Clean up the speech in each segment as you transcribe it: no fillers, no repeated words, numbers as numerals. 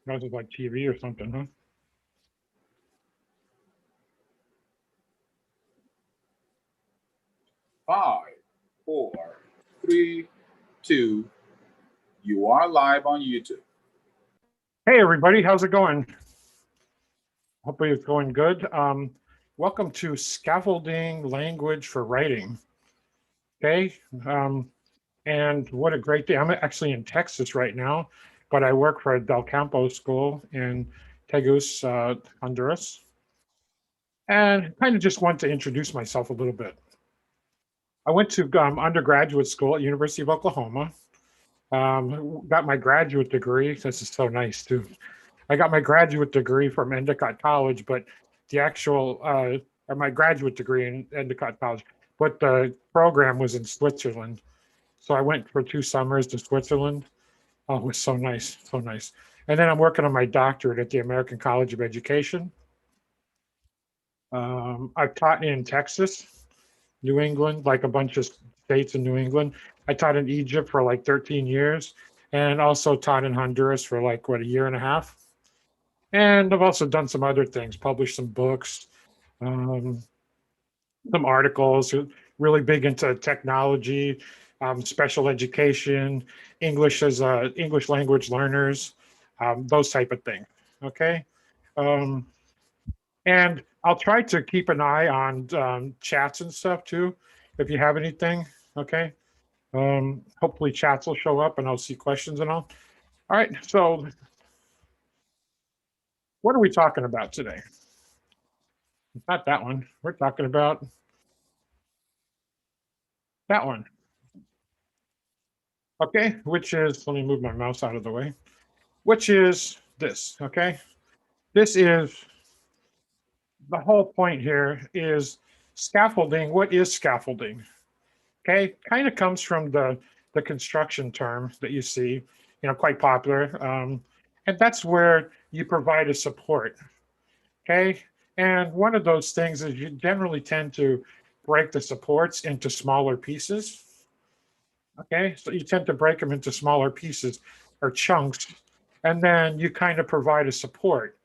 That was like TV or something, huh? Five, four, three, two. You are live on YouTube. Hey, everybody, how's it going? Hopefully it's going good. Welcome to Scaffolding Language for Writing. Okay, and what a great day. I'm actually in Texas right now, but I work for a Del Campo school in Tegus, Honduras. And kind of just want to introduce myself a little bit. I went to undergraduate school at University of Oklahoma. Got my graduate degree. This is so nice too. I got my graduate degree from Endicott College, but the actual or my graduate degree in Endicott College, but the program was in Switzerland. So I went for 2 summers to Switzerland. Oh, it was so nice, so nice. And then I'm working on my doctorate at the American College of Education. I've taught in Texas, New England, like a bunch of states in New England. I taught in Egypt for like 13 years and also taught in Honduras for like, what, a year and a half. And I've also done some other things, published some books, um, some articles, really big into technology, special education, English as English language learners, those type of things. Okay. Um, and I'll try to keep an eye on chats and stuff too, if you have anything. Okay. Hopefully chats will show up and I'll see questions and all. All right. So what are we talking about today? Not that one. We're talking about that one. Okay, which is, let me move my mouse out of the way, which is this. Okay, this is the whole point here is scaffolding. What is scaffolding? Okay, kind of comes from the construction term that you see, quite popular. And that's where you provide a support. Okay, and one of those things is you generally tend to break the supports into smaller pieces. Okay, so you tend to break them into smaller pieces or chunks, and then you kind of provide a support.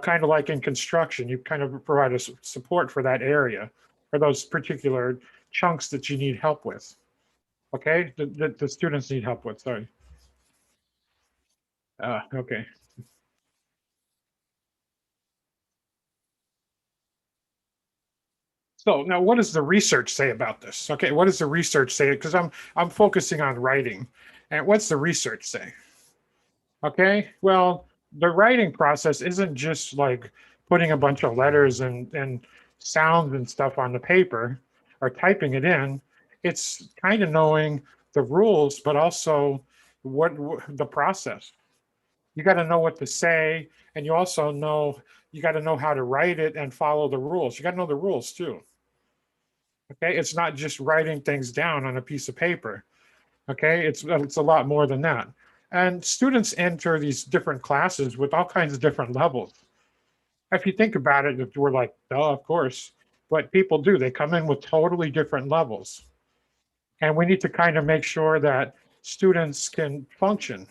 Kind of like in construction, you kind of provide a support for that area or those particular chunks that you need help with. Okay, the students need help with. Sorry. Okay. So now, what does the research say about this? Okay, what does the research say? Because I'm focusing on writing, and what's the research say? Okay, well, the writing process isn't just like putting a bunch of letters and sounds and stuff on the paper or typing it in. It's kind of knowing the rules, but also what the process. You got to know what to say, and you also know you got to know how to write it and follow the rules. You got to know the rules too. Okay, it's not just writing things down on a piece of paper. Okay, it's a lot more than that. And students enter these different classes with all kinds of different levels. If you think about it, we're like, oh, of course, but people do. They come in with totally different levels, and we need to kind of make sure that students can function.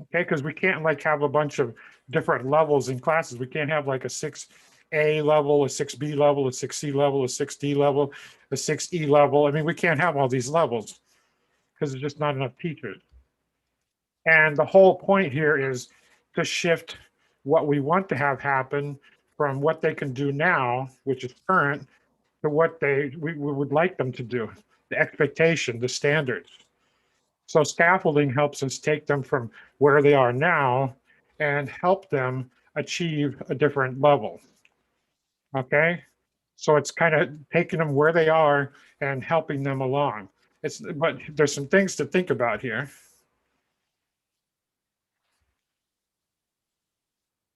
Okay, because we can't like have a bunch of different levels in classes. We can't have like a 6A level, a 6B level, a 6C level, a 6D level, a 6E level. I mean, we can't have all these levels because there's just not enough teachers. And the whole point here is to shift what we want to have happen from what they can do now, which is current, to what we would like them to do, the expectation, the standards. So scaffolding helps us take them from where they are now and help them achieve a different level. Okay. So it's kind of taking them where they are and helping them along. But there's some things to think about here.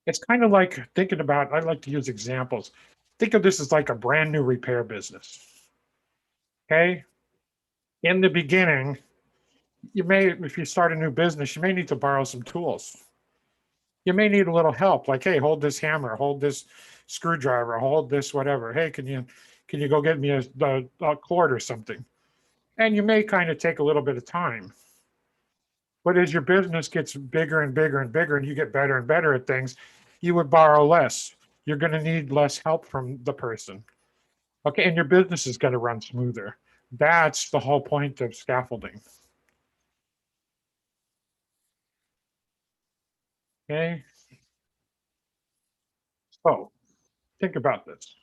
It's kind of like thinking about, I like to use examples. Think of this as like a brand new repair business. Okay. In the beginning, if you start a new business, you may need to borrow some tools. You may need a little help, like, hey, hold this hammer, hold this screwdriver, hold this whatever. Hey, can you go get me a cord or something? And you may kind of take a little bit of time. But as your business gets bigger and bigger and bigger and you get better and better at things, you would borrow less. You're going to need less help from the person. Okay, and your business is going to run smoother. That's the whole point of scaffolding. Okay, so think about this.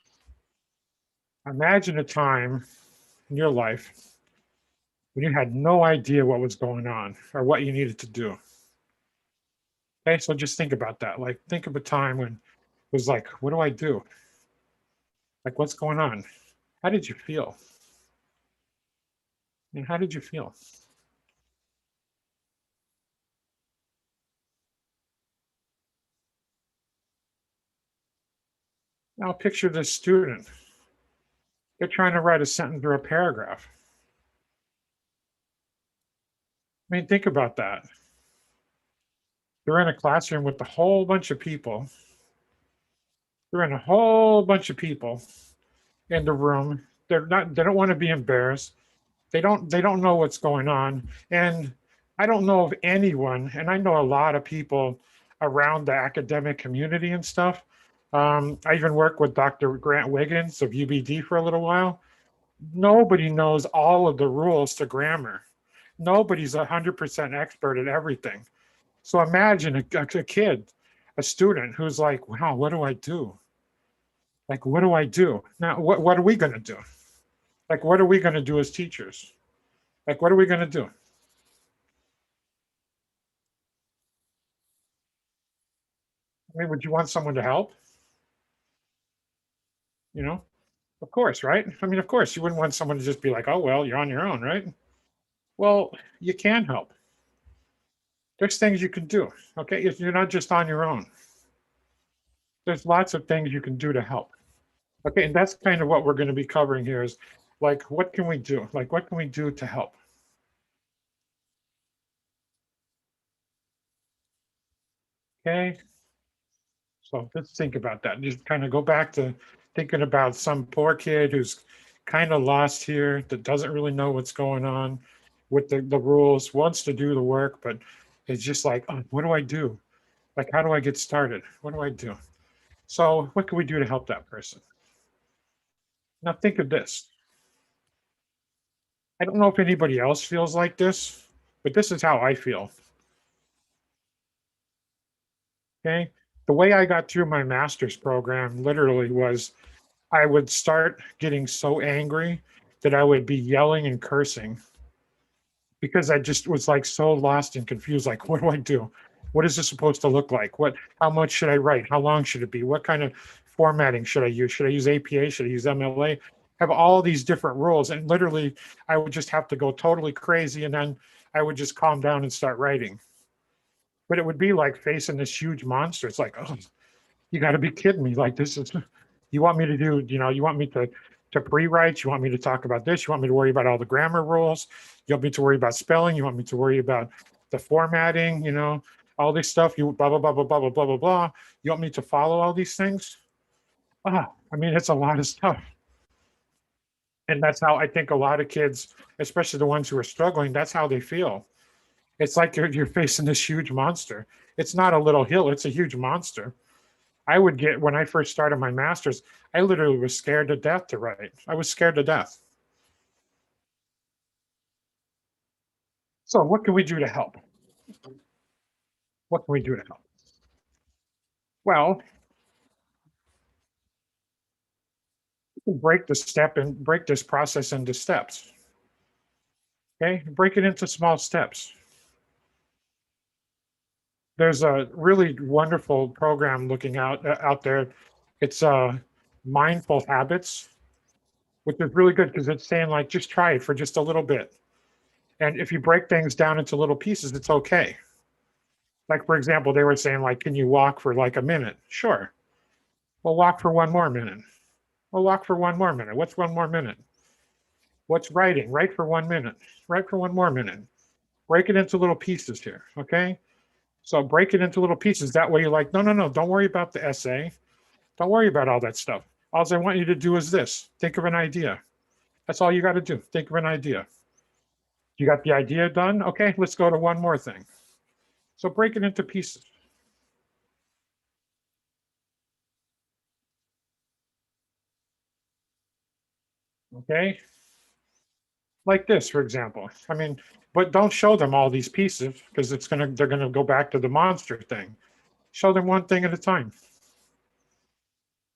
Imagine a time in your life when you had no idea what was going on or what you needed to do. Okay, so just think about that. Like, think of a time when it was like, what do I do? Like, what's going on? How did you feel? And how did you feel? Now, picture this student. They're trying to write a sentence or a paragraph. I mean, think about that. They're in a classroom with a whole bunch of people. They're in a whole bunch of people in the room. They don't want to be embarrassed. They don't know what's going on. And I don't know of anyone, and I know a lot of people around the academic community and stuff. I even worked with Dr. Grant Wiggins of UBD for a little while. Nobody knows all of the rules to grammar. Nobody's 100% expert at everything. So imagine a kid, a student who's like, wow, what do I do? Like, what do I do? Now, what are we going to do? Like, what are we going to do as teachers? Like, what are we going to do? I mean, would you want someone to help? You know, of course, right? I mean, of course, you wouldn't want someone to just be like, oh, well, you're on your own, right? Well, you can help. There's things you can do. Okay. If you're not just on your own, there's lots of things you can do to help. Okay. And that's kind of what we're going to be covering here is like, what can we do? Like, what can we do to help? Okay. So let's think about that. Just kind of go back to thinking about some poor kid who's kind of lost here, that doesn't really know what's going on with the rules, wants to do the work, but it's just like, oh, what do I do? Like, how do I get started? What do I do? So, what can we do to help that person? Now, think of this. I don't know if anybody else feels like this, but this is how I feel. Okay. The way I got through my master's program literally was I would start getting so angry that I would be yelling and cursing because I just was like so lost and confused. Like, what do I do? What is this supposed to look like? How much should I write? How long should it be? What kind of formatting should I use? Should I use APA? Should I use MLA? Have all these different rules. And literally, I would just have to go totally crazy. And then I would just calm down and start writing. But it would be like facing this huge monster. It's like, oh, you got to be kidding me. Like, this is, you want me to do, you want me to pre-write, you want me to talk about this, you want me to worry about all the grammar rules, you want me to worry about spelling, you want me to worry about the formatting, all this stuff, you blah, blah, blah, blah, blah, blah, blah, blah, blah. You want me to follow all these things? I mean, it's a lot of stuff. And that's how I think a lot of kids, especially the ones who are struggling, that's how they feel. It's like you're facing this huge monster. It's not a little hill, it's a huge monster. I would get, when I first started my master's, I literally was scared to death to write. I was scared to death. So what can we do to help? What can we do to help? Well, we can break the step and break this process into steps. Okay, break it into small steps. There's a really wonderful program looking out there. It's mindful habits, which is really good because it's saying like just try it for just a little bit. And if you break things down into little pieces, it's okay. Like, for example, they were saying, like, can you walk for like a minute? Sure. Well, walk for one more minute. Well, walk for one more minute. What's one more minute? What's writing? Write for 1 minute. Write for one more minute. Break it into little pieces here. Okay. So break it into little pieces. That way you're like, no, no, no, don't worry about the essay. Don't worry about all that stuff. All I want you to do is this. Think of an idea. That's all you got to do. Think of an idea. You got the idea done? Okay, let's go to one more thing. So break it into pieces. Okay. Like this, for example. I mean, but don't show them all these pieces because they're gonna go back to the monster thing. Show them one thing at a time.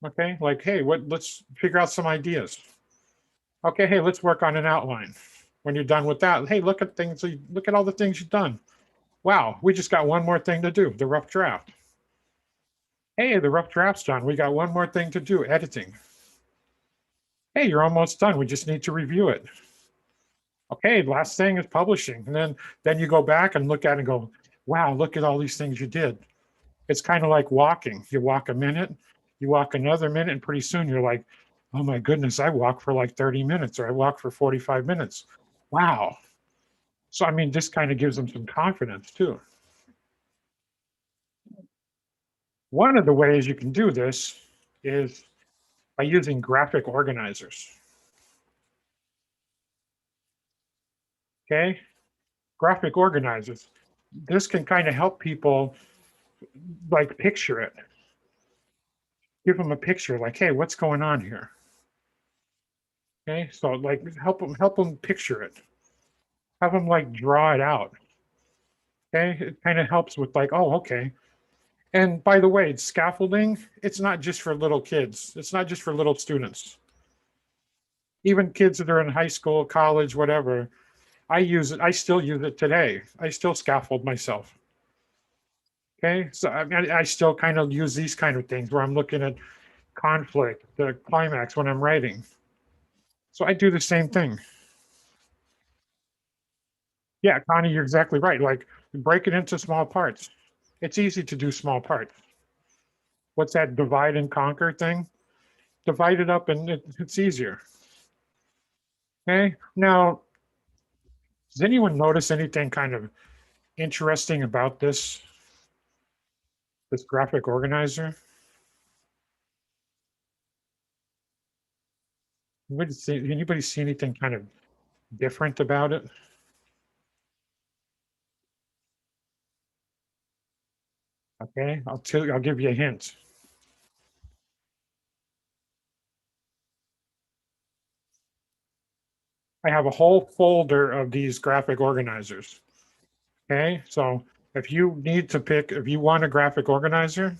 Okay, like, hey, let's figure out some ideas. Okay, hey, let's work on an outline. When you're done with that, hey, look at all the things you've done. Wow, we just got one more thing to do, the rough draft. Hey, the rough draft's done. We got one more thing to do, editing. Hey, you're almost done. We just need to review it. Okay, last thing is publishing. And then you go back and look at it and go, wow, look at all these things you did. It's kind of like walking. You walk a minute, you walk another minute, and pretty soon you're like, oh my goodness, I walked for like 30 minutes or I walked for 45 minutes. Wow. So, I mean, this kind of gives them some confidence too. One of the ways you can do this is by using graphic organizers. Okay. Graphic organizers. This can kind of help people like picture it. Give them a picture like, hey, what's going on here? Okay. So like help them picture it. Have them like draw it out. Okay. It kind of helps with like, oh, okay. And by the way, scaffolding, it's not just for little kids. It's not just for little students. Even kids that are in high school, college, whatever, I use it. I still use it today. I still scaffold myself. Okay. So I still kind of use these kind of things where I'm looking at conflict, the climax when I'm writing. So I do the same thing. Yeah, Connie, you're exactly right. Like break it into small parts. It's easy to do small parts. What's that divide and conquer thing? Divide it up and it's easier. Okay. Now, does anyone notice anything kind of interesting about this graphic organizer? Anybody see anything kind of different about it? Okay, I'll give you a hint. I have a whole folder of these graphic organizers. Okay, so if you want a graphic organizer,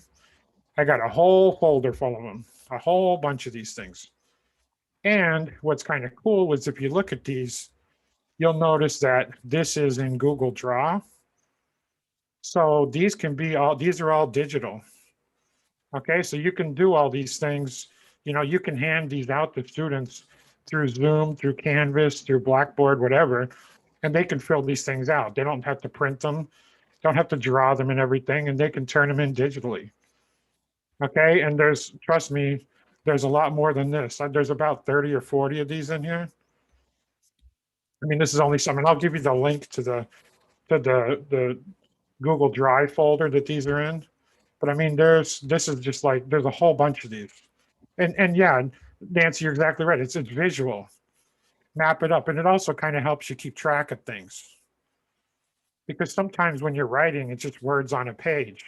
I got a whole folder full of them, a whole bunch of these things. And what's kind of cool is if you look at these, you'll notice that this is in Google Draw. So these are all digital. Okay, so you can do all these things. You can hand these out to students through Zoom, through Canvas, through Blackboard, whatever, and they can fill these things out. They don't have to print them, don't have to draw them and everything, and they can turn them in digitally. Okay, and trust me, there's a lot more than this. There's about 30 or 40 of these in here. I mean, this is only some, and I'll give you the link to the Google Drive folder that these are in. But I mean, this is just like there's a whole bunch of these, and yeah, Nancy, you're exactly right. It's visual, map it up, and it also kind of helps you keep track of things because sometimes when you're writing, it's just words on a page.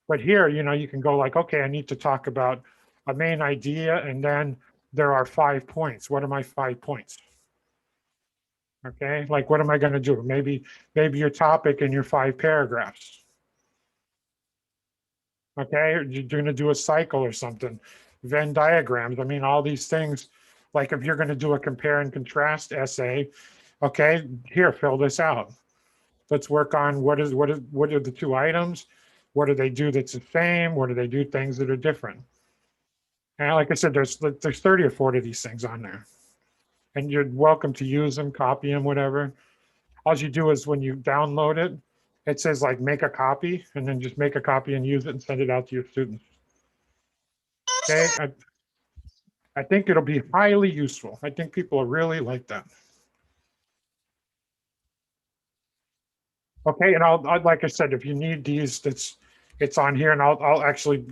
But here, you can go like, okay, I need to talk about a main idea, and then there are 5 points. What are my 5 points? Okay, like what am I going to do? Maybe your topic and your 5 paragraphs. Okay, you're going to do a cycle or something. Venn diagrams. I mean, all these things. Like if you're going to do a compare and contrast essay, okay, here, fill this out. Let's work on what are the 2 items? What do they do that's the same? What do they do things that are different? And like I said, there's 30 or 40 of these things on there. And you're welcome to use them, copy them, whatever. All you do is when you download it, it says like make a copy, and then just make a copy and use it and send it out to your students. Okay, I think it'll be highly useful. I think people will really like that. Okay, and I'll like I said, if you need these, it's on here, and I'll actually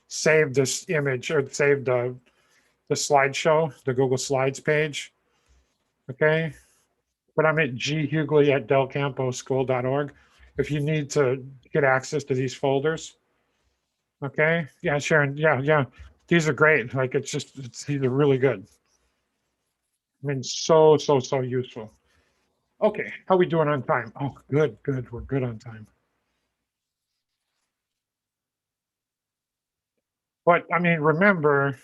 save this image or save the slideshow, the Google Slides page. Okay, but I'm at ghewgley@delcamposchool.org. if you need to get access to these folders. Okay. Yeah, Sharon. Yeah. These are great. Like these are really good. I mean, so useful. Okay. How we doing on time? Oh, good. We're good on time. But I mean, remember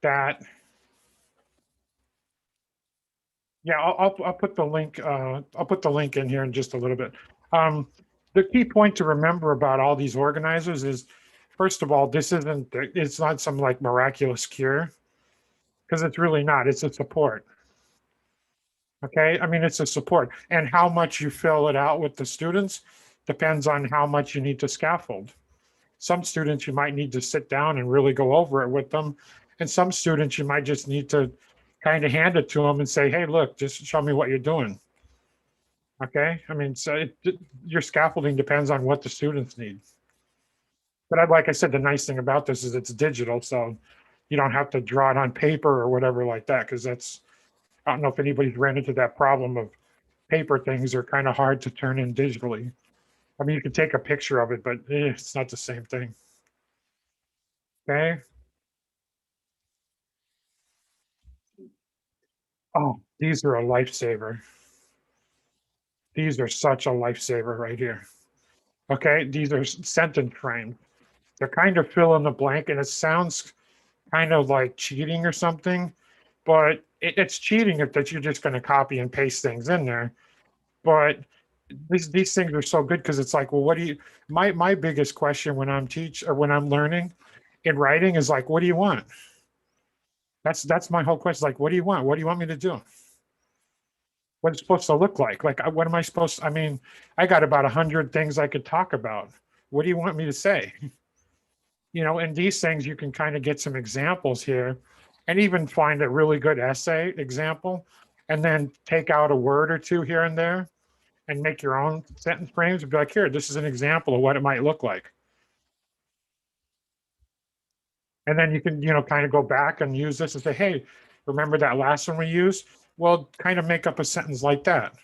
that. Yeah, I'll put the link. I'll put the link in here in just a little bit. Um, the key point to remember about all these organizers is, first of all, it's not some like miraculous cure, because it's really not. It's a support. Okay, I mean, it's a support, and how much you fill it out with the students depends on how much you need to scaffold. Some students you might need to sit down and really go over it with them, and some students you might just need to kind of hand it to them and say, hey, look, just show me what you're doing. Okay, I mean, so your scaffolding depends on what the students need. But like I said, the nice thing about this is it's digital, so you don't have to draw it on paper or whatever like that, because I don't know if anybody's ran into that problem of paper things are kind of hard to turn in digitally. I mean, you can take a picture of it, but it's not the same thing. Okay. Oh, these are a lifesaver. These are such a lifesaver right here. Okay. These are sentence frames. They're kind of fill in the blank, and it sounds kind of like cheating or something, but it's cheating if that you're just going to copy and paste things in there. But these things are so good because it's like, well, what do you? My biggest question when I'm learning in writing is like, what do you want? That's my whole question. Like, what do you want? What do you want me to do? What it's supposed to look like? Like, what am I supposed to? I mean, I got about 100 things I could talk about. What do you want me to say? And these things you can kind of get some examples here, and even find a really good essay example, and then take out a word or two here and there, and make your own sentence frames and be like, here, this is an example of what it might look like. And then you can, kind of go back and use this and say, hey, remember that last one we used? Well, kind of make up a sentence like that.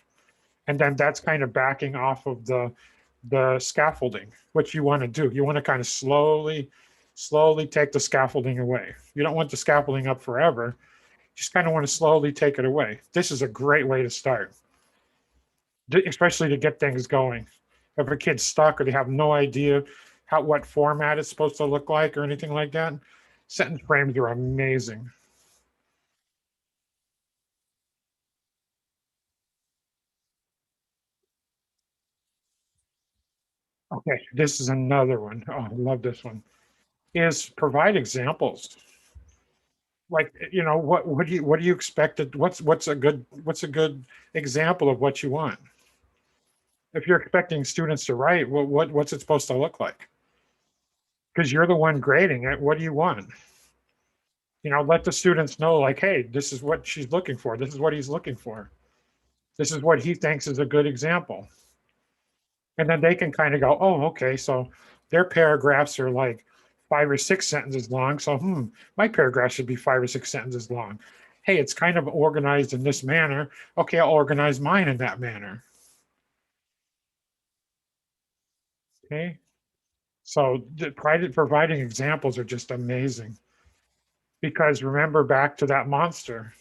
And then that's kind of backing off of the scaffolding. What you want to do, you want to kind of slowly take the scaffolding away. You don't want the scaffolding up forever. You just kind of want to slowly take it away. This is a great way to start, especially to get things going. If a kid's stuck or they have no idea what format it's supposed to look like or anything like that, sentence frames are amazing. Okay, this is another one. Oh, I love this one. Is provide examples. Like, what do you expect? What's a good example of what you want? If you're expecting students to write, what's it supposed to look like? Because you're the one grading it. What do you want? Let the students know, like, hey, this is what she's looking for. This is what he's looking for. This is what he thinks is a good example. And then they can kind of go, oh, okay, so their paragraphs are like 5 or 6 sentences long. So, my paragraph should be 5 or 6 sentences long. Hey, it's kind of organized in this manner. Okay, I'll organize mine in that manner. Okay. So providing examples are just amazing. Because remember back to that monster.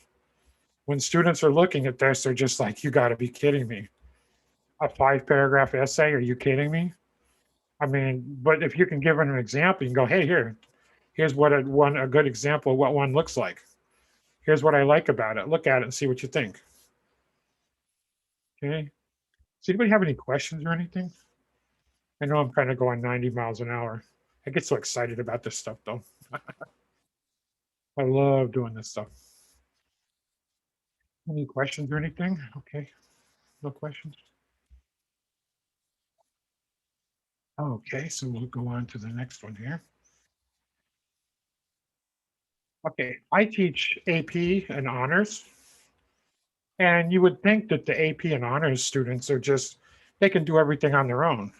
When students are looking at this, they're just like, you got to be kidding me. A 5-paragraph essay? Are you kidding me? I mean, but if you can give them an example, you can go, hey, here's what a good example of what one looks like. Here's what I like about it. Look at it and see what you think. Okay. Does anybody have any questions or anything? I know I'm kind of going 90 miles an hour. I get so excited about this stuff, though. I love doing this stuff. Any questions or anything? Okay. No questions. Okay, so we'll go on to the next one here. Okay, I teach AP and honors. And you would think that the AP and honors students they can do everything on their own.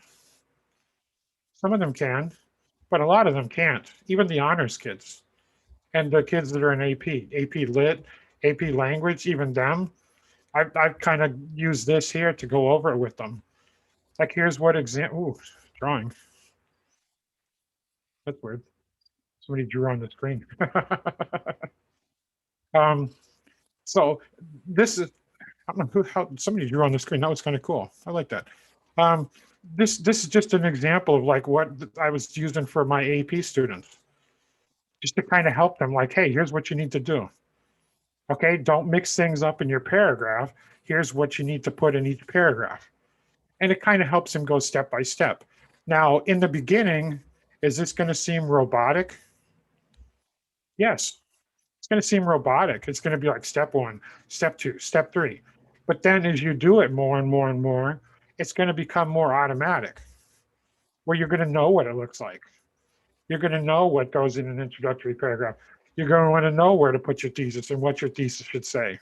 Some of them can, but a lot of them can't. Even the honors kids and the kids that are in AP Lit, AP Language, even them. I've kind of used this here to go over it with them. Like, here's what example, drawing. That's weird. Somebody drew on the screen. So this is, I don't know how somebody drew on the screen. That was kind of cool. I like that. Um, this is just an example of like what I was using for my AP students, just to kind of help them. Like, hey, here's what you need to do. Okay, don't mix things up in your paragraph. Here's what you need to put in each paragraph, and it kind of helps them go step by step. Now, in the beginning, is this going to seem robotic? Yes, it's going to seem robotic. It's going to be like step one, step two, step three. But then as you do it more and more and more, it's going to become more automatic, where you're going to know what it looks like. You're going to know what goes in an introductory paragraph. You're going to want to know where to put your thesis and what your thesis should say.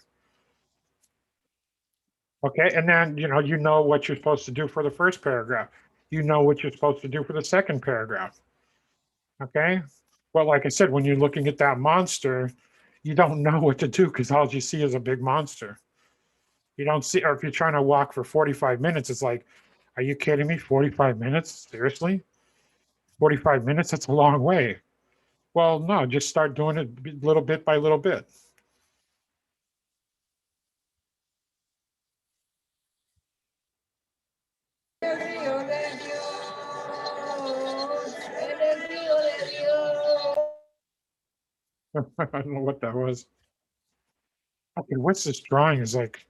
Okay, and then you know what you're supposed to do for the first paragraph. You know what you're supposed to do for the second paragraph. Okay, well, like I said, when you're looking at that monster, you don't know what to do because all you see is a big monster. You don't see, or if you're trying to walk for 45 minutes, it's like, are you kidding me? 45 minutes? Seriously? 45 minutes? That's a long way. Well, no, just start doing it little bit by little bit. I don't know what that was. Okay, what's this drawing is like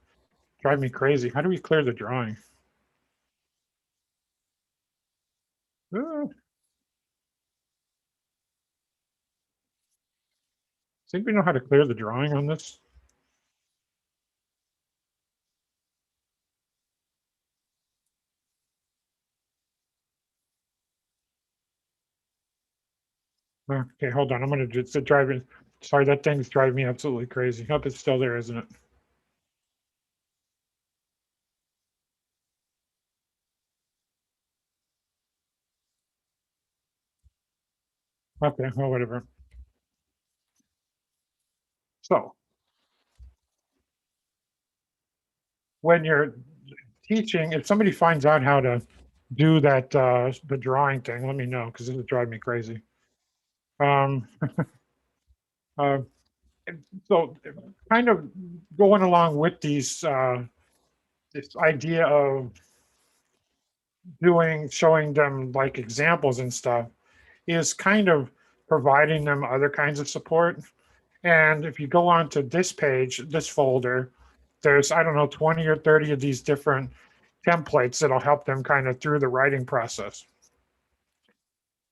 drive me crazy. How do we clear the drawing? Does anybody know how to clear the drawing on this? Okay, hold on. I'm gonna just drive it. Sorry, that thing's driving me absolutely crazy. Hope it's still there, isn't it? Okay, well, whatever. So when you're teaching, if somebody finds out how to do that, the drawing thing, let me know because this is driving me crazy. Um, uh, so kind of going along with these, this idea of showing them like examples and stuff is kind of providing them other kinds of support. And if you go on to this page, this folder, there's, I don't know, 20 or 30 of these different templates that'll help them kind of through the writing process.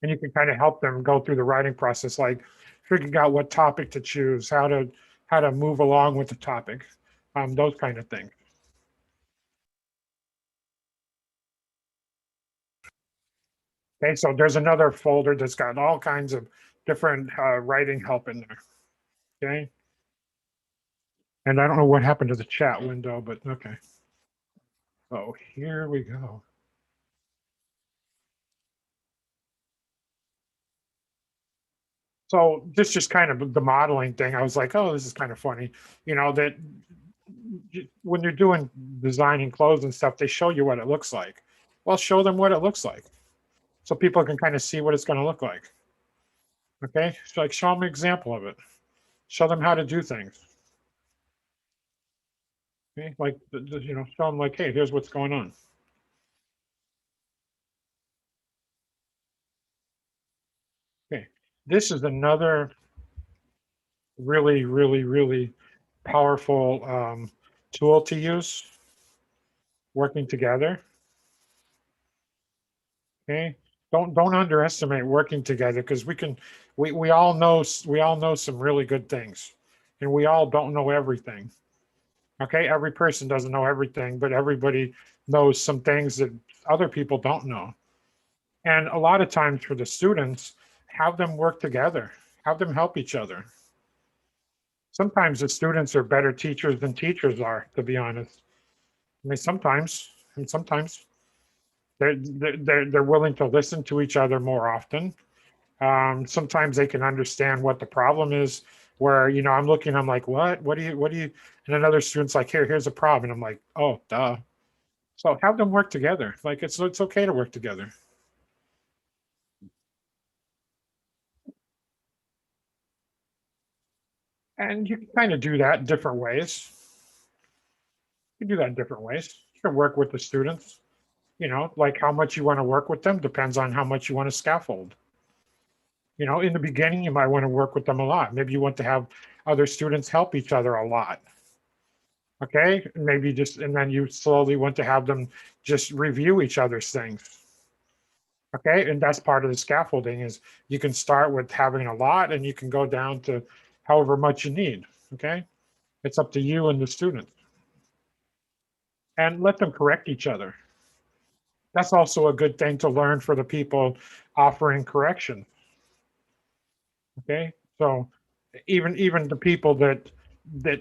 And you can kind of help them go through the writing process, like figuring out what topic to choose, how to move along with the topic, those kind of things. Okay, so there's another folder that's got all kinds of different writing help in there. Okay. And I don't know what happened to the chat window, but okay. So here we go. So this just kind of the modeling thing. I was like, oh, this is kind of funny. That when you're doing designing clothes and stuff, they show you what it looks like. Well, show them what it looks like so people can kind of see what it's going to look like. Okay. So like show them an example of it. Show them how to do things. Okay. Like, show them like, hey, here's what's going on. Okay. This is another really, really, really powerful tool to use, working together. Okay, don't underestimate working together because we all know some really good things, and we all don't know everything. Okay, every person doesn't know everything, but everybody knows some things that other people don't know. And a lot of times for the students, have them work together, have them help each other. Sometimes the students are better teachers than teachers are, to be honest. I mean, sometimes, and sometimes they're willing to listen to each other more often. Sometimes they can understand what the problem is. Where I'm looking, I'm like, what do you? And another student's like, here's a problem, and I'm like, oh, duh. So have them work together. Like it's okay to work together. And you can kind of do that in different ways. You can do that in different ways. You can work with the students, like how much you want to work with them depends on how much you want to scaffold. In the beginning, you might want to work with them a lot. Maybe you want to have other students help each other a lot. Okay. Maybe and then you slowly want to have them just review each other's things. Okay. And that's part of the scaffolding is you can start with having a lot and you can go down to however much you need. Okay. It's up to you and the student. And let them correct each other. That's also a good thing to learn for the people offering correction. Okay. So even the people that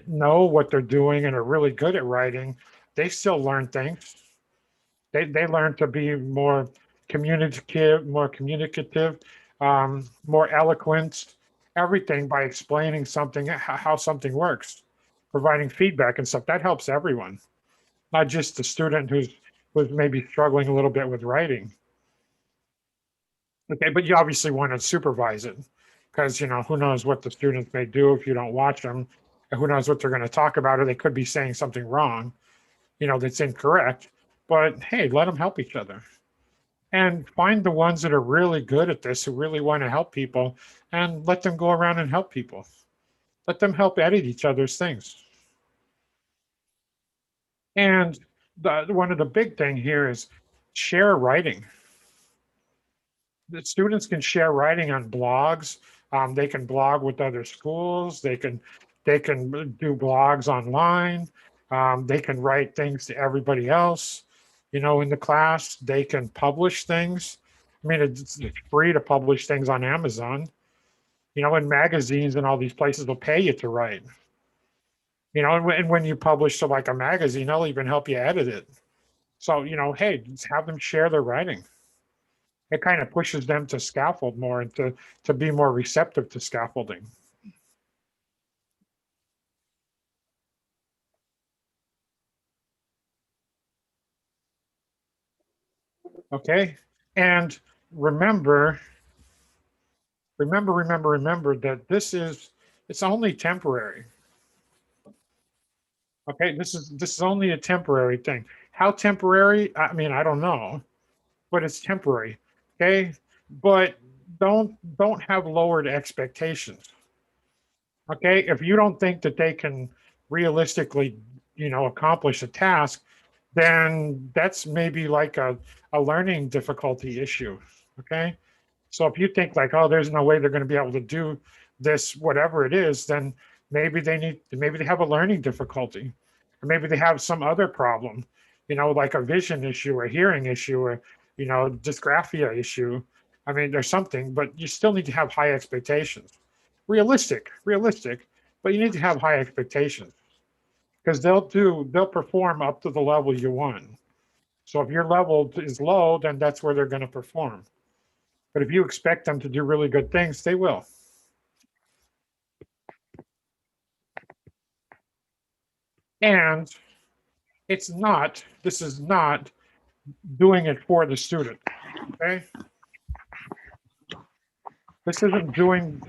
know what they're doing and are really good at writing, they still learn things. They learn to be more communicative, more eloquent, everything by explaining something, how something works, providing feedback and stuff. That helps everyone, not just the student who's maybe struggling a little bit with writing. Okay, but you obviously want to supervise it because who knows what the students may do if you don't watch them, and who knows what they're going to talk about, or they could be saying something wrong, that's incorrect. But hey, let them help each other and find the ones that are really good at this who really want to help people and let them go around and help people. Let them help edit each other's things. And one of the big thing here is share writing. The students can share writing on blogs. They can blog with other schools. They can do blogs online. They can write things to everybody else. In the class, they can publish things. I mean, it's free to publish things on Amazon. In magazines and all these places will pay you to write. And when you publish to like a magazine, they'll even help you edit it. So, hey, just have them share their writing. It kind of pushes them to scaffold more and to be more receptive to scaffolding. Okay. And remember, remember that it's only temporary. Okay. This is only a temporary thing. How temporary? I mean, I don't know, but it's temporary. Okay. But don't have lowered expectations. Okay. If you don't think that they can realistically, accomplish a task, then that's maybe like a learning difficulty issue. Okay. So if you think like, oh, there's no way they're going to be able to do this, whatever it is, then maybe they have a learning difficulty, or maybe they have some other problem, like a vision issue, a hearing issue, or, dysgraphia issue. I mean, there's something, but you still need to have high expectations. Realistic, but you need to have high expectations because they'll perform up to the level you want. So if your level is low, then that's where they're going to perform. But if you expect them to do really good things, they will. And this is not doing it for the student. Okay. This isn't doing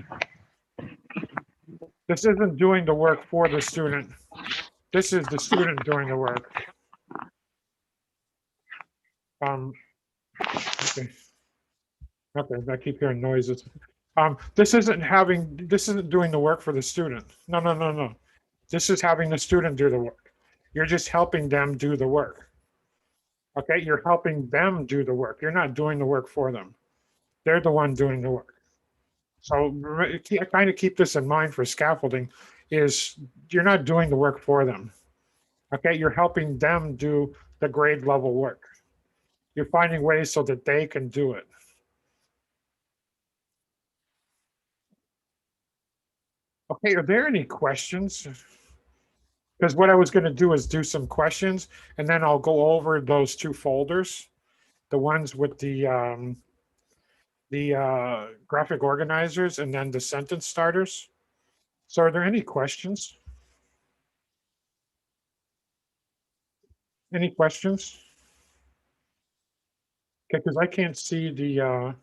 the work for the student. This is the student doing the work. Okay. Okay, I keep hearing noises. This isn't doing the work for the student. No. This is having the student do the work. You're just helping them do the work. Okay, you're helping them do the work. You're not doing the work for them. They're the one doing the work. So kind of keep this in mind for scaffolding is you're not doing the work for them. Okay, you're helping them do the grade level work. You're finding ways so that they can do it. Okay, are there any questions? Because what I was going to do is do some questions, and then I'll go over those two folders, the ones with the graphic organizers and then the sentence starters. So are there any questions? Any questions? Okay, because I can't see the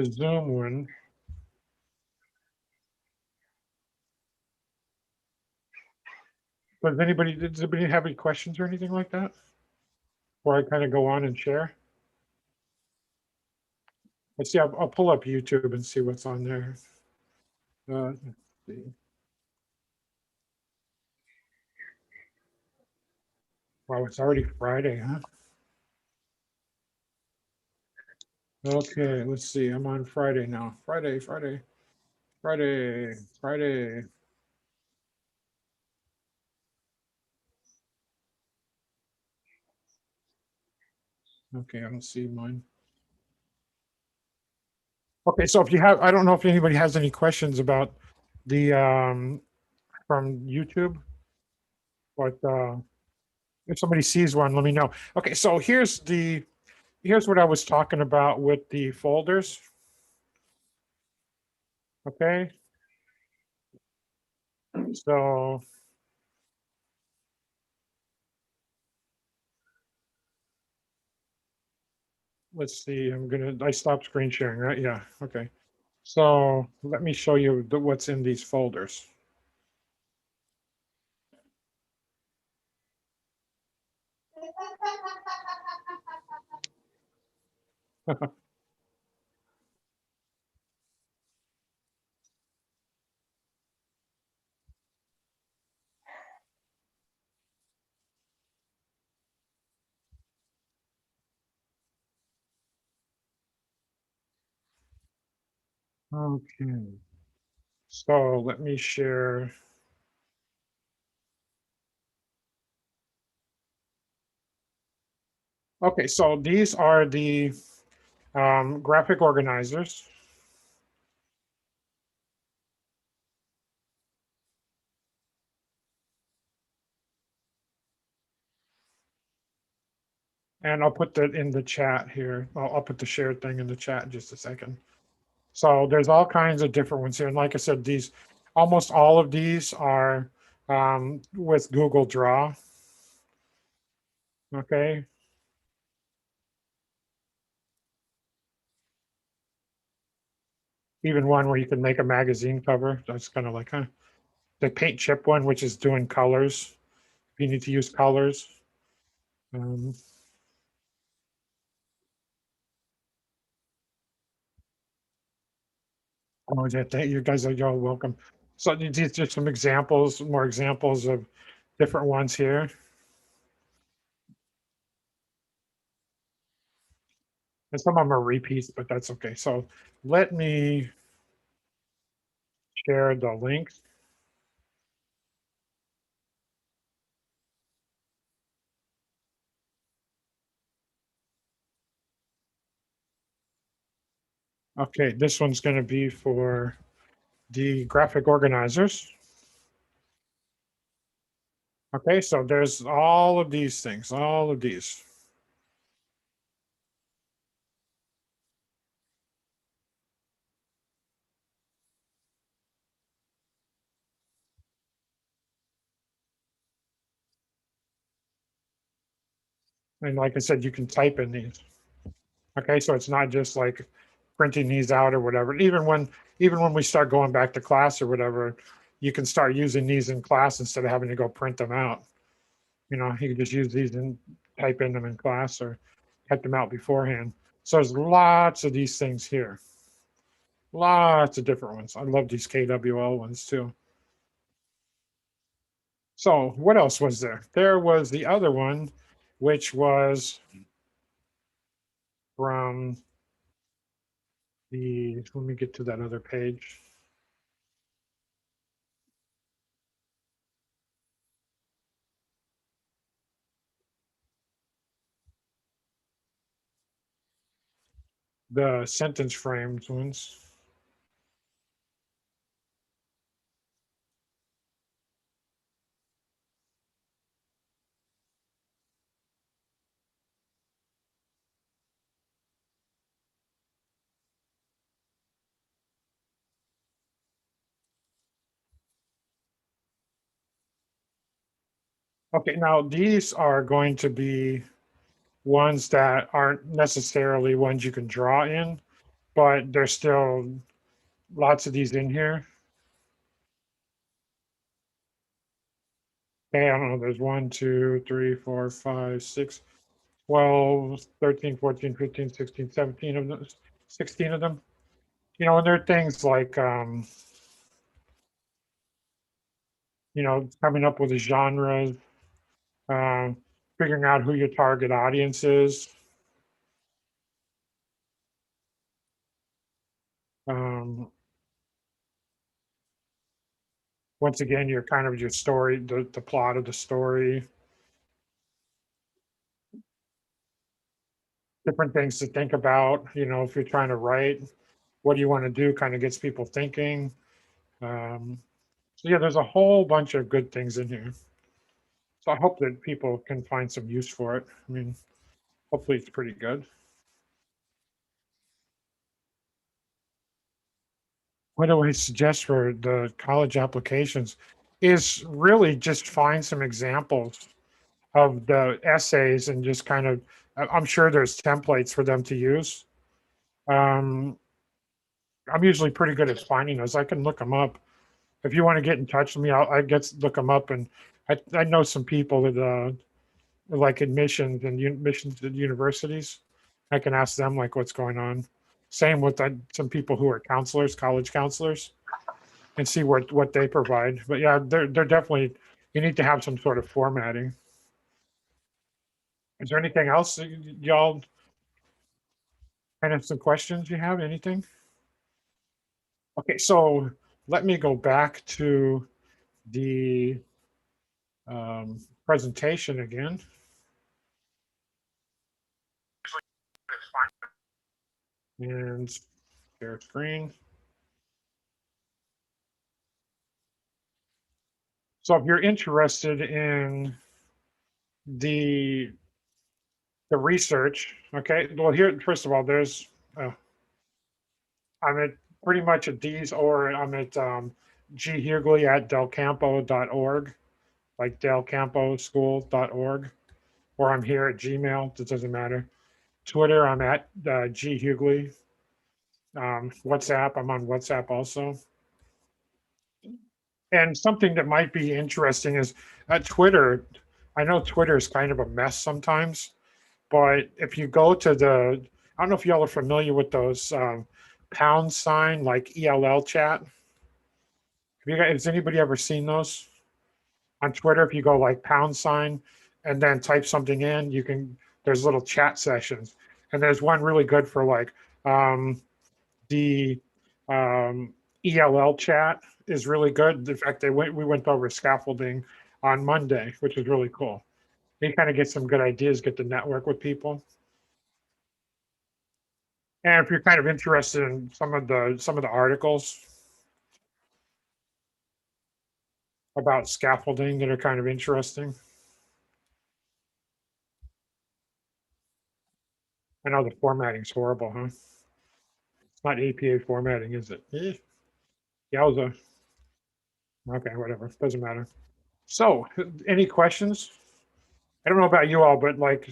Zoom one. But does anybody have any questions or anything like that? Before I kind of go on and share? Let's see, I'll pull up YouTube and see what's on there. Let's see. Wow, it's already Friday, huh? Okay, let's see. I'm on Friday now. Friday. Okay, I don't see mine. Okay, so if you have, I don't know if anybody has any questions about the from YouTube, but if somebody sees one, let me know. Okay, so here's what I was talking about with the folders. Okay, so let's see. I stopped screen sharing, right? Yeah. Okay. So let me show you what's in these folders. Okay. So let me share. Okay, so these are the graphic organizers. And I'll put that in the chat here. I'll put the shared thing in the chat in just a second. So there's all kinds of different ones here. And like I said, almost all of these are with Google Draw. Okay. Even one where you can make a magazine cover. That's kind of like, huh? The paint chip one, which is doing colors. You need to use colors. Um, oh, you guys are all welcome. So these are just some examples, more examples of different ones here. And some of them are repeats, but that's okay. So let me share the links. Okay, this one's going to be for the graphic organizers. Okay, so there's all of these things, all of these. And like I said, you can type in these. Okay, so it's not just like printing these out or whatever. Even when we start going back to class or whatever, you can start using these in class instead of having to go print them out. You can just use these and type in them in class or type them out beforehand. So there's lots of these things here. Lots of different ones. I love these KWL ones too. So what else was there? There was the other one, which was from let me get to that other page. The sentence frames ones. Okay, now these are going to be ones that aren't necessarily ones you can draw in, but there's still lots of these in here. Okay, I don't know, there's 1, 2, 3, 4, 5, 6, 12, 13, 14, 15, 16, 17 of them, 16 of them. You know, and there are things like, you know, coming up with a genre, um, figuring out who your target audience is. Um, once again, you're kind of your story, the plot of the story, different things to think about. You know, if you're trying to write, what do you want to do? Kind of gets people thinking. So yeah, there's a whole bunch of good things in here. So I hope that people can find some use for it. I mean, hopefully it's pretty good. What do I suggest for the college applications is really just find some examples of the essays and just kind of, I'm sure there's templates for them to use. Um, I'm usually pretty good at finding those. I can look them up. If you want to get in touch with me, I get look them up, and I know some people that like admissions and admissions at universities. I can ask them like what's going on. Same with some people who are counselors, college counselors, and see what they provide. But yeah, they're definitely, you need to have some sort of formatting. Is there anything else that y'all kind of some questions you have? Anything? Okay, so let me go back to the presentation again. And share screen. So if you're interested in the research, okay, well here, first of all, there's, I'm at pretty much at these, or I'm at Hewgley at delcampo.org, like delcamposchool.org, or I'm here at Gmail, it doesn't matter. Twitter, I'm at G Hewgley. WhatsApp, I'm on WhatsApp also. And something that might be interesting is at Twitter, I know Twitter is kind of a mess sometimes, but if you go to I don't know if y'all are familiar with those pound sign, like ELL chat. Has anybody ever seen those on Twitter? If you go like pound sign and then type something in, there's little chat sessions. And there's one really good for like the ELL chat is really good. In fact, we went over scaffolding on Monday, which is really cool. You kind of get some good ideas, get to network with people. And if you're kind of interested in some of the articles about scaffolding that are kind of interesting. I know the formatting's horrible, huh? It's not APA formatting, is it? Yowza. Okay, whatever. Doesn't matter. So, any questions? I don't know about you all, but like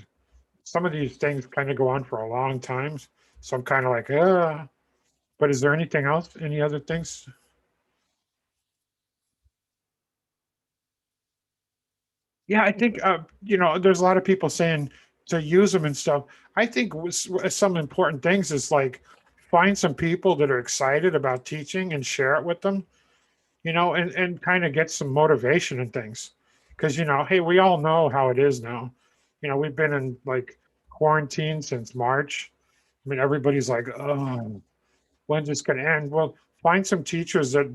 some of these things kind of go on for a long time. So I'm kind of like, but is there anything else? Any other things? Yeah, I think there's a lot of people saying to use them and stuff. I think some important things is like find some people that are excited about teaching and share it with them, and kind of get some motivation and things. Because hey, we all know how it is now. We've been in like quarantine since March. I mean, everybody's like, oh, when's this going to end? Well, find some teachers that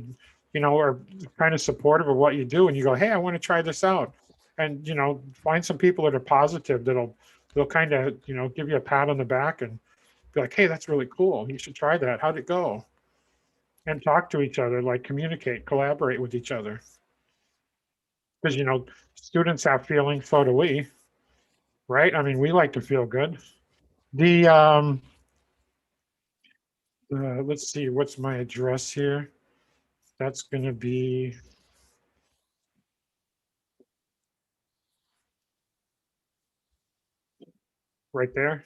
are kind of supportive of what you do, and you go, hey, I want to try this out, and find some people that are positive they'll kind of give you a pat on the back and be like, hey, that's really cool. You should try that. How'd it go? And talk to each other, like communicate, collaborate with each other, because students have feelings, so do we, right? I mean, we like to feel good. The let's see, what's my address here? That's going to be right there.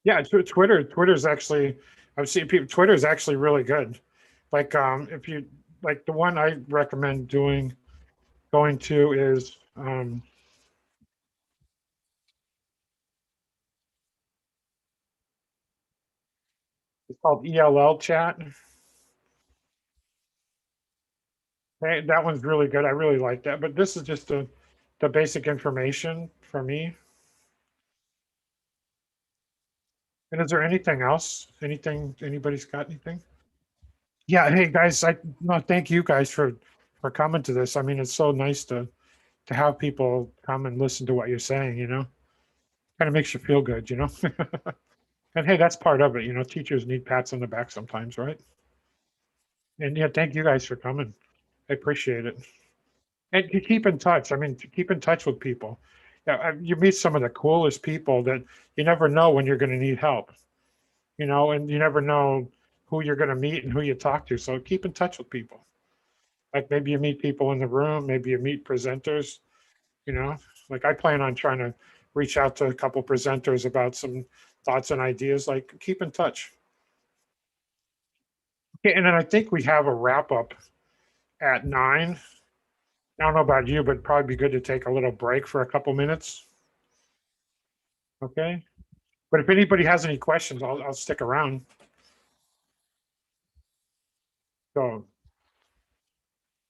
Yeah, Twitter's actually, I've seen people, Twitter's actually really good. Like, if you, like the one I recommend going to is, it's called ELL chat. Hey, that one's really good. I really like that. But this is just the basic information for me. And is there anything else? Anything, anybody's got anything? Yeah, hey guys, I no, thank you guys for coming to this. I mean, it's so nice to have people come and listen to what you're saying, you know. Kind of makes you feel good, you know. And hey, that's part of it, you know. Teachers need pats on the back sometimes, right? And yeah, thank you guys for coming. I appreciate it. And to keep in touch. I mean, to keep in touch with people. Yeah, you meet some of the coolest people that you never know when you're going to need help, you know, and you never know who you're going to meet and who you talk to. So keep in touch with people. Like maybe you meet people in the room, maybe you meet presenters, you know. Like I plan on trying to reach out to a couple presenters about some thoughts and ideas. Like keep in touch. Okay, and then I think we have a wrap up at 9. I don't know about you, but it'd probably be good to take a little break for a couple minutes. Okay. But if anybody has any questions, I'll stick around. So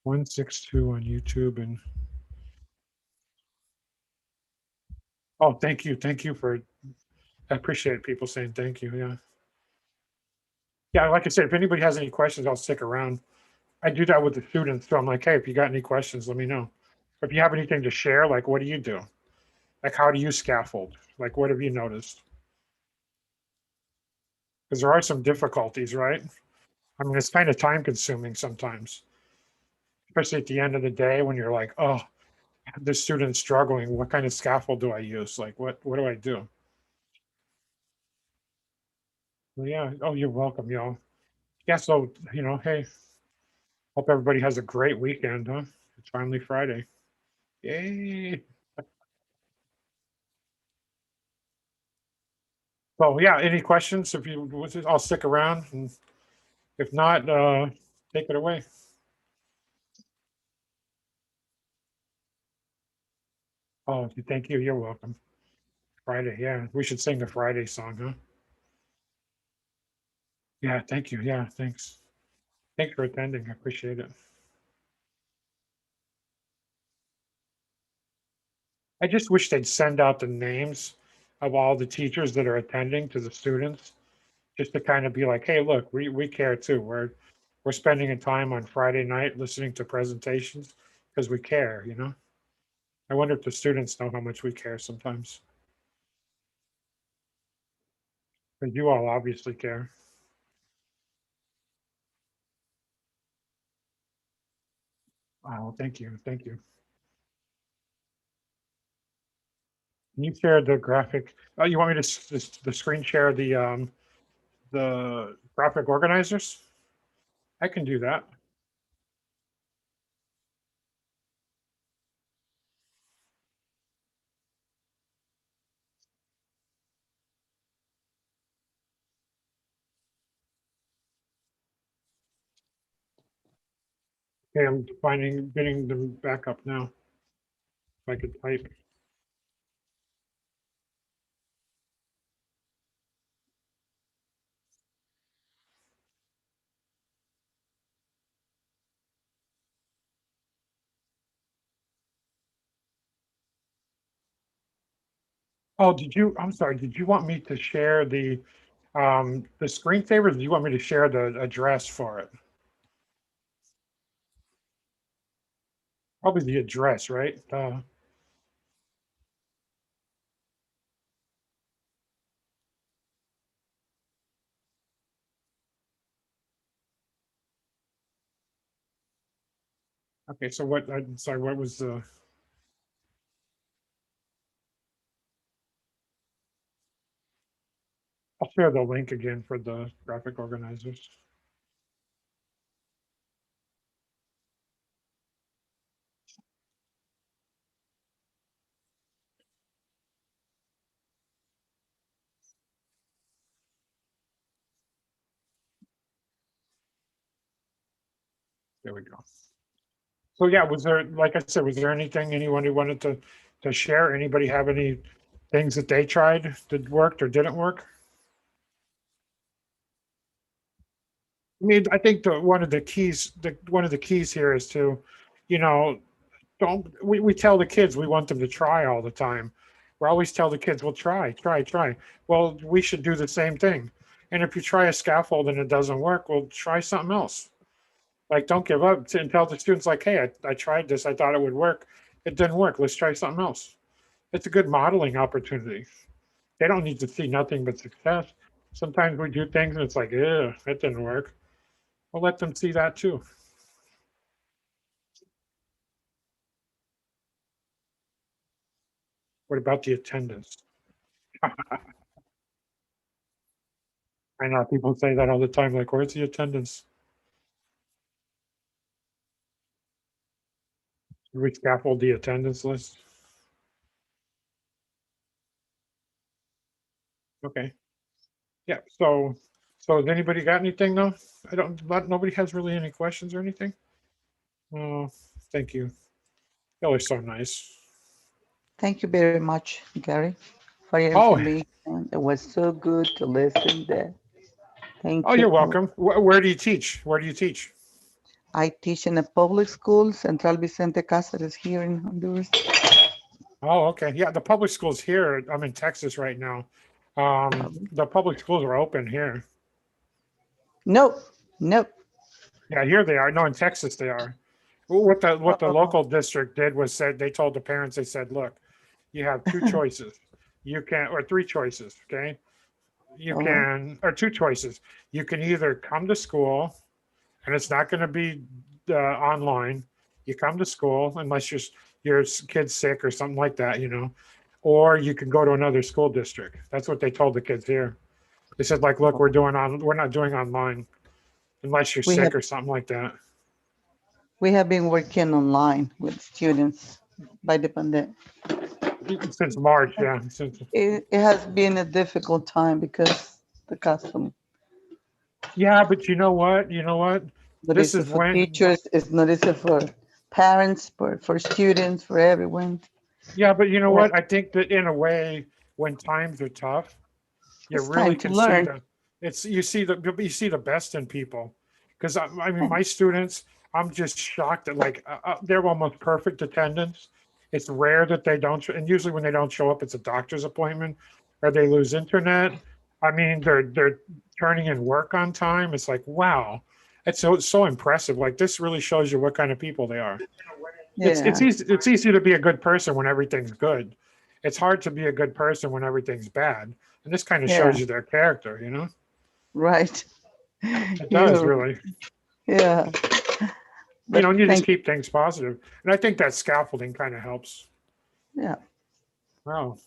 162 on YouTube and oh, thank you. Thank you for I appreciate people saying thank you. Yeah. Yeah, like I said, if anybody has any questions, I'll stick around. I do that with the students. So I'm like, hey, if you got any questions, let me know. If you have anything to share, like what do you do? Like how do you scaffold? Like what have you noticed? Because there are some difficulties, right? I mean, it's kind of time consuming sometimes, especially at the end of the day when you're like, oh, the student's struggling. What kind of scaffold do I use? Like what do I do? Well, yeah. Oh, you're welcome, y'all. Yeah, so hey, hope everybody has a great weekend, huh? It's finally Friday. Yay. So yeah, any questions? If you I'll stick around and if not, take it away. Oh, thank you. You're welcome. Friday, yeah. We should sing the Friday song, huh? Yeah, thank you. Yeah, thanks. Thanks for attending. I appreciate it. I just wish they'd send out the names of all the teachers that are attending to the students, just to kind of be like, hey, look, we care too. We're spending a time on Friday night listening to presentations because we care, you know? I wonder if the students know how much we care sometimes. But you all obviously care. Oh, thank you. Thank you. Can you share the graphic? Oh, you want me to the screen share the graphic organizers? I can do that. Okay, I'm getting them back up now. If I could type. Oh, I'm sorry, did you want me to share the screensavers? Do you want me to share the address for it? Probably the address, right? Okay, so I'm sorry, what was the, share the link again for the graphic organizers. There we go. So yeah, was there, like I said, was there anything anyone who wanted to share? Anybody have any things that they tried that worked or didn't work? I mean, I think one of the keys here is to, you know, don't we tell the kids we want them to try all the time. We always tell the kids, well, try. Well, we should do the same thing. And if you try a scaffold and it doesn't work, well, try something else. Like, don't give up and tell the students, like, hey, I tried this. I thought it would work. It didn't work. Let's try something else. It's a good modeling opportunity. They don't need to see nothing but success. Sometimes we do things and it's like, yeah, that didn't work. We'll let them see that too. What about the attendance? I know people say that all the time, like, where's the attendance? We scaffold the attendance list. Okay. Yeah. So has anybody got anything though? Nobody has really any questions or anything. Oh, thank you. Y'all are so nice. Thank you very much, Gary, for your Oh, information. It was so good to listen there. Thank oh, you. you're welcome. Where do you teach? Where do you teach? I teach in a public school, Central Vicente Cáceres, here in Honduras. Oh, okay. Yeah, the public schools here. I'm in Texas right now. The public schools are open here. Nope, nope. Yeah, here they are. No, in Texas they are. What the Oh, local district did was said they told the parents, they said, look, you have two choices. You can, or three choices, okay? You uh-huh. can, or two choices. You can either come to school and it's not going to be online. You come to school unless your kid's sick or something like that, you know, or you can go to another school district. That's what they told the kids here. They said, like, look, we're not doing online unless you're We sick have or something like that. we have been working online with students by the pandemic. Since March, yeah. It has been a difficult time because the custom. Yeah, but you know what? You know what? Not This easy is for when, teachers. It's not easy for parents, for students, for everyone. yeah, but you know Yeah, what? I think that in a way, when times are tough, you it's time really to can see learn. you see the best in people. Because I mean, my students, I'm just shocked that like they're almost perfect attendance. It's rare that they don't, and usually when they don't show up, it's a doctor's appointment or they lose internet. I mean, they're turning in work on time. It's like, wow, it's so impressive. Like this really shows you what kind of people they are. Yeah, It's easy to be a good person when everything's good. It's hard to be a good person when everything's bad. And this kind of yeah, shows you their character, you know? right. It does You, really. yeah, You but know, and you just thank you. keep things positive. And I think that scaffolding kind of helps. Yeah, Wow.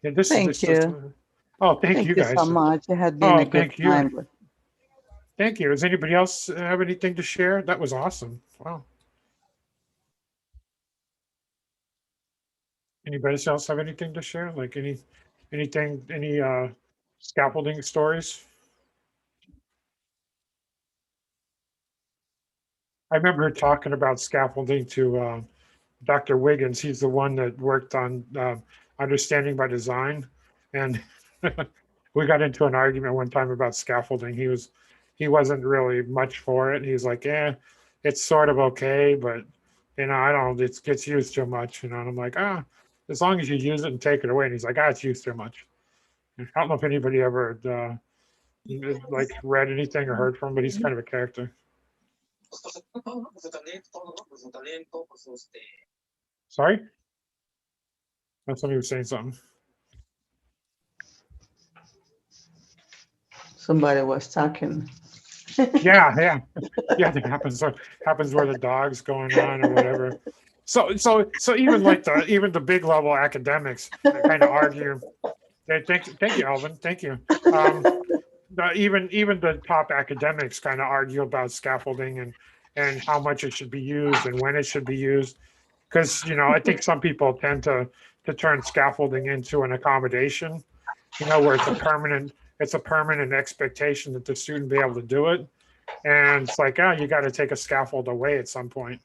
Yeah, this is thank this just you. oh, thank Thank you you so guys. much. It had been a Oh, good thank you. time. But Thank you. Does anybody else have anything to share? That was awesome. Wow. Anybody else have anything to share? Like any scaffolding stories? I remember talking about scaffolding to Dr. Wiggins. He's the one that worked on understanding by design, and we got into an argument one time about scaffolding. He wasn't really much for it. He's like, "Yeah, it's sort of okay, but you know, I don't. It gets used too much." You know, and I'm like, "Ah, as long as you use it and take it away." And he's like, "Ah, it's used too much." I don't know if anybody ever like read anything or heard from him, but he's kind of a character. Sorry, somebody was saying something. somebody was talking. Yeah, that happens. Happens where the dog's going on or whatever. So even like even the big level academics kind of argue. Thank you, Alvin. Thank you. Even the top academics kind of argue about scaffolding and how much it should be used and when it should be used. Because I think some people tend to turn scaffolding into an accommodation, where it's a permanent expectation that the student be able to do it. And it's like, oh, you got to take a scaffold away at some point.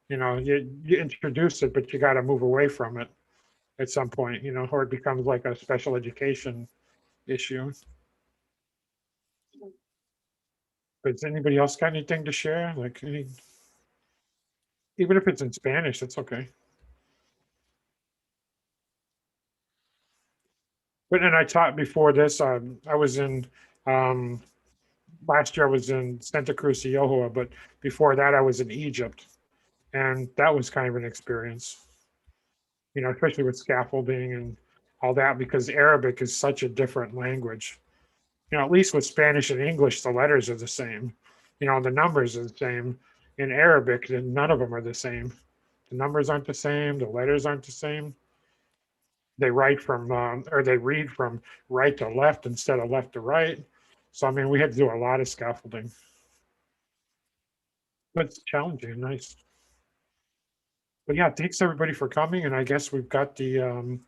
You introduce it, but you got to move away from it at some point, or it becomes like a special education issue. But does anybody else got anything to share? Like even if it's in Spanish, that's okay. But then I taught before this. I was in last year. I was in Santa Cruz de Yohoa, but before that, I was in Egypt, and that was kind of an experience. Especially with scaffolding and all that, because Arabic is such a different language. At least with Spanish and English, the letters are the same. The numbers are the same. In Arabic, none of them are the same. The numbers aren't the same. The letters aren't the same. They write from, or they read from right to left instead of left to right. So, I mean, we had to do a lot of scaffolding. But it's challenging and nice. But yeah, thanks everybody for coming. And I guess we've got the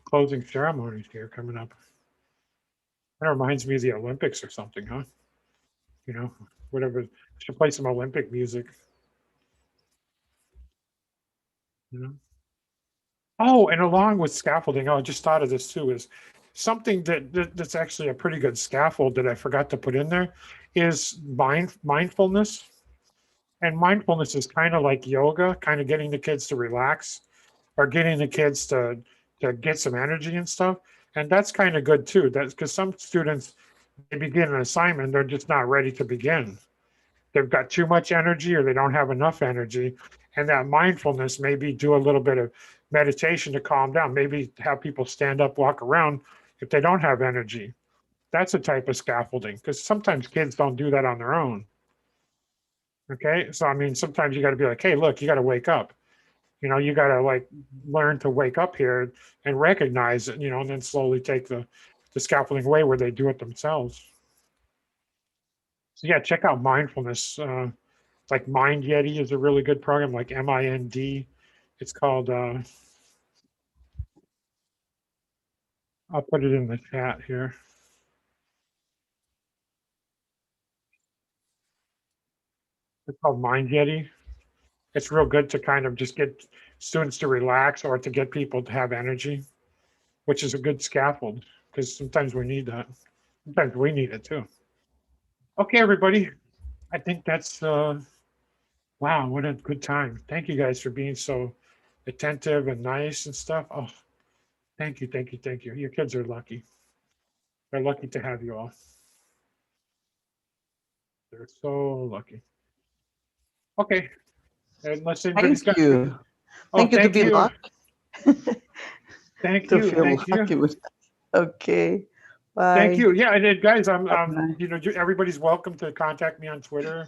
closing ceremonies here coming up. That reminds me of the Olympics or something, huh? Whatever. Should play some Olympic music. Oh, and along with scaffolding, I just thought of this too, is something that's actually a pretty good scaffold that I forgot to put in there is mindfulness. And mindfulness is kind of like yoga, kind of getting the kids to relax or getting the kids to get some energy and stuff. And that's kind of good too. That's because some students, they begin an assignment, they're just not ready to begin. They've got too much energy or they don't have enough energy. And that mindfulness, maybe do a little bit of meditation to calm down, maybe have people stand up, walk around if they don't have energy. That's a type of scaffolding, because sometimes kids don't do that on their own. Okay. So, I mean, sometimes you got to be like, hey, look, you got to wake up. You got to like learn to wake up here and recognize it, and then slowly take the scaffolding away where they do it themselves. So yeah, check out mindfulness. Like Mind Yeti is a really good program, like MIND. It's called, I'll put it in the chat here. It's called Mind Yeti. It's real good to kind of just get students to relax or to get people to have energy, which is a good scaffold because sometimes we need that. Sometimes we need it too. Okay, everybody. I think that's, wow, what a good time. Thank you guys for being so attentive and nice and stuff. Oh, thank you, thank you, thank you. Your kids are lucky. They're lucky to have you all. They're so lucky. Okay. Unless anybody's Thank got. you. Oh, Thank you to thank be you. lucky. Thank To you. feel Thank lucky you. with. Okay. Bye. Thank you. Yeah, and then, guys, I'm nice. everybody's welcome to contact me on Twitter,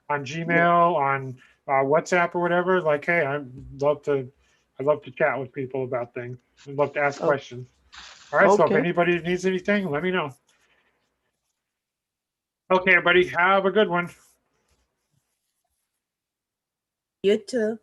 on Gmail, on WhatsApp or whatever. Like, hey, I'd love to chat with people about things. I'd love to ask questions. All right. So if Okay. anybody needs anything, let me know. Okay, everybody, have a good one. You too.